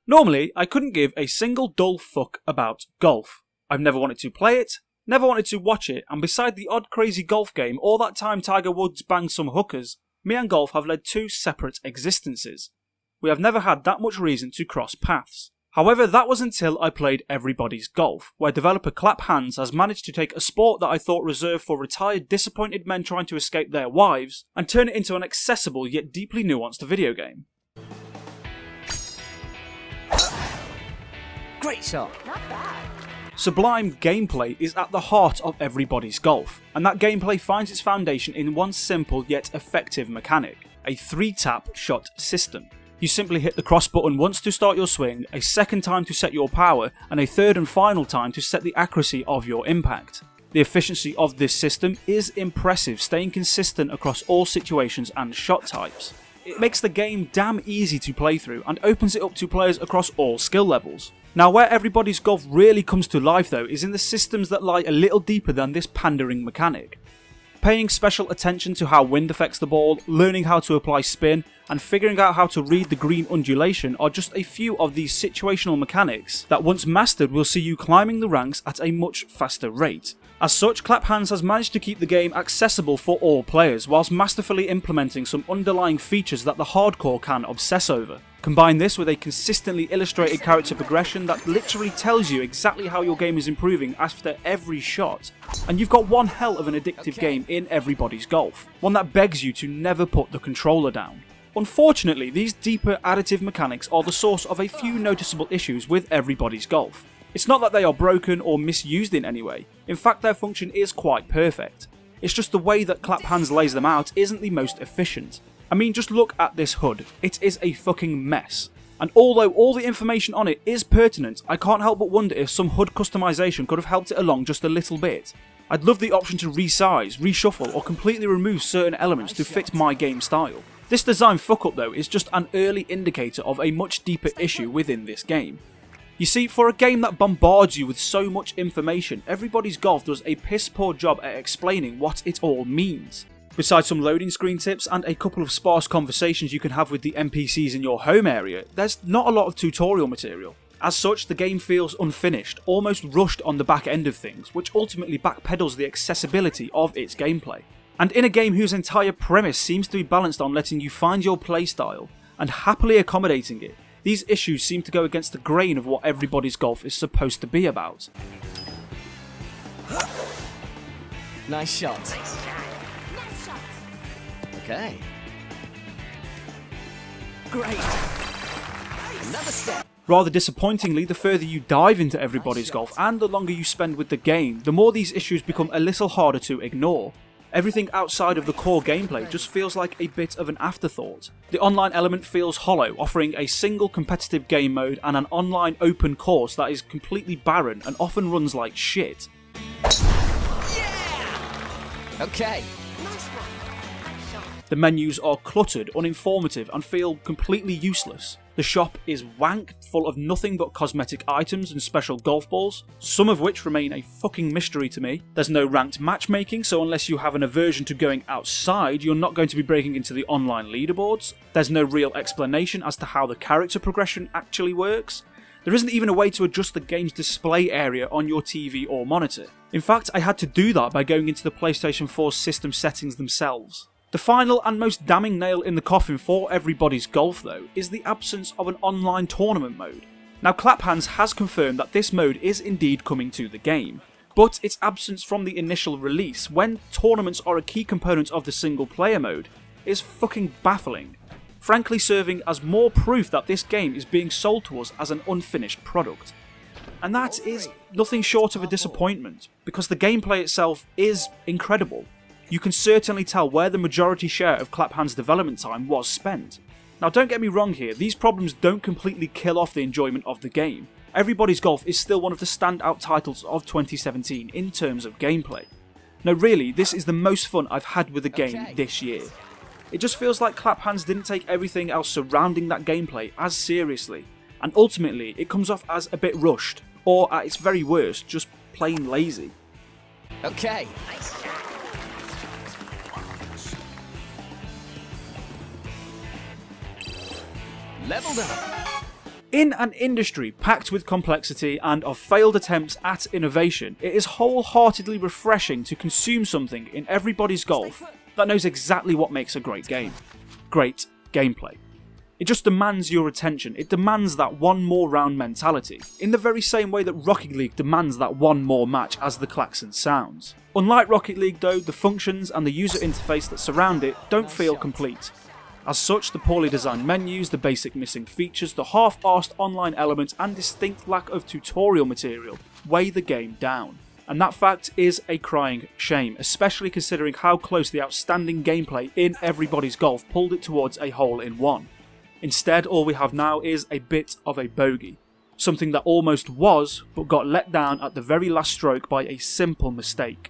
Normally, I couldn't give a single dull fuck about golf. I've never wanted to play it, never wanted to watch it, and beside the odd crazy golf game or that time Tiger Woods banged some hookers, me and golf have led two separate existences. We have never had that much reason to cross paths. However, that was until I played Everybody's Golf, where developer Clap Hanz has managed to take a sport that I thought reserved for retired, disappointed men trying to escape their wives, and turn it into an accessible yet deeply nuanced video game. Great shot. Not bad. Sublime gameplay is at the heart of Everybody's Golf, and that gameplay finds its foundation in one simple yet effective mechanic, a 3-tap shot system. You simply hit the cross button once to start your swing, a second time to set your power, and a third and final time to set the accuracy of your impact. The efficiency of this system is impressive, staying consistent across all situations and shot types. It makes the game damn easy to play through and opens it up to players across all skill levels. Now, where Everybody's Golf really comes to life though is in the systems that lie a little deeper than this pandering mechanic. Paying special attention to how wind affects the ball, learning how to apply spin, and figuring out how to read the green undulation are just a few of these situational mechanics that once mastered will see you climbing the ranks at a much faster rate. As such, Clap Hanz has managed to keep the game accessible for all players, whilst masterfully implementing some underlying features that the hardcore can obsess over. Combine this with a consistently illustrated character progression that literally tells you exactly how your game is improving after every shot, and you've got one hell of an addictive game in Everybody's Golf, one that begs you to never put the controller down. Unfortunately, these deeper additive mechanics are the source of a few noticeable issues with Everybody's Golf. It's not that they are broken or misused in any way, in fact their function is quite perfect. It's just the way that Clap Hanz lays them out isn't the most efficient. I mean, just look at this HUD, it is a fucking mess. And although all the information on it is pertinent, I can't help but wonder if some HUD customization could have helped it along just a little bit. I'd love the option to resize, reshuffle or completely remove certain elements to fit my game style. This design fuck up though is just an early indicator of a much deeper issue within this game. You see, for a game that bombards you with so much information, Everybody's Golf does a piss poor job at explaining what it all means. Besides some loading screen tips and a couple of sparse conversations you can have with the NPCs in your home area, there's not a lot of tutorial material. As such, the game feels unfinished, almost rushed on the back end of things, which ultimately backpedals the accessibility of its gameplay. And in a game whose entire premise seems to be balanced on letting you find your playstyle and happily accommodating it, these issues seem to go against the grain of what Everybody's Golf is supposed to be about. Nice shot. Nice shot. Okay. Great. Another step. Rather disappointingly, the further you dive into Everybody's Golf and the longer you spend with the game, the more these issues become a little harder to ignore. Everything outside of the core gameplay just feels like a bit of an afterthought. The online element feels hollow, offering a single competitive game mode and an online open course that is completely barren and often runs like shit. Okay. Nice one. Nice shot. The menus are cluttered, uninformative and feel completely useless. The shop is wank, full of nothing but cosmetic items and special golf balls, some of which remain a fucking mystery to me. There's no ranked matchmaking, so unless you have an aversion to going outside, you're not going to be breaking into the online leaderboards. There's no real explanation as to how the character progression actually works. There isn't even a way to adjust the game's display area on your TV or monitor. In fact, I had to do that by going into the PlayStation 4's system settings themselves. The final and most damning nail in the coffin for Everybody's Golf though is the absence of an online tournament mode. Now Clap Hanz has confirmed that this mode is indeed coming to the game, but its absence from the initial release, when tournaments are a key component of the single player mode, is fucking baffling, frankly serving as more proof that this game is being sold to us as an unfinished product. And that is nothing short of a disappointment, because the gameplay itself is incredible. You can certainly tell where the majority share of Clap Hanz's development time was spent. Now don't get me wrong here, these problems don't completely kill off the enjoyment of the game. Everybody's Golf is still one of the standout titles of 2017 in terms of gameplay. No really, this is the most fun I've had with the game this year. It just feels like Clap Hanz didn't take everything else surrounding that gameplay as seriously, and ultimately it comes off as a bit rushed, or at its very worst, just plain lazy. Okay. Leveled up. In an industry packed with complexity and of failed attempts at innovation, it is wholeheartedly refreshing to consume something in Everybody's Golf that knows exactly what makes a great game. Great gameplay. It just demands your attention, it demands that one more round mentality, in the very same way that Rocket League demands that one more match as the klaxon sounds. Unlike Rocket League though, the functions and the user interface that surround it don't feel complete. As such, the poorly designed menus, the basic missing features, the half-arsed online elements and distinct lack of tutorial material weigh the game down. And that fact is a crying shame, especially considering how close the outstanding gameplay in Everybody's Golf pulled it towards a hole-in-one. Instead, all we have now is a bit of a bogey. Something that almost was, but got let down at the very last stroke by a simple mistake.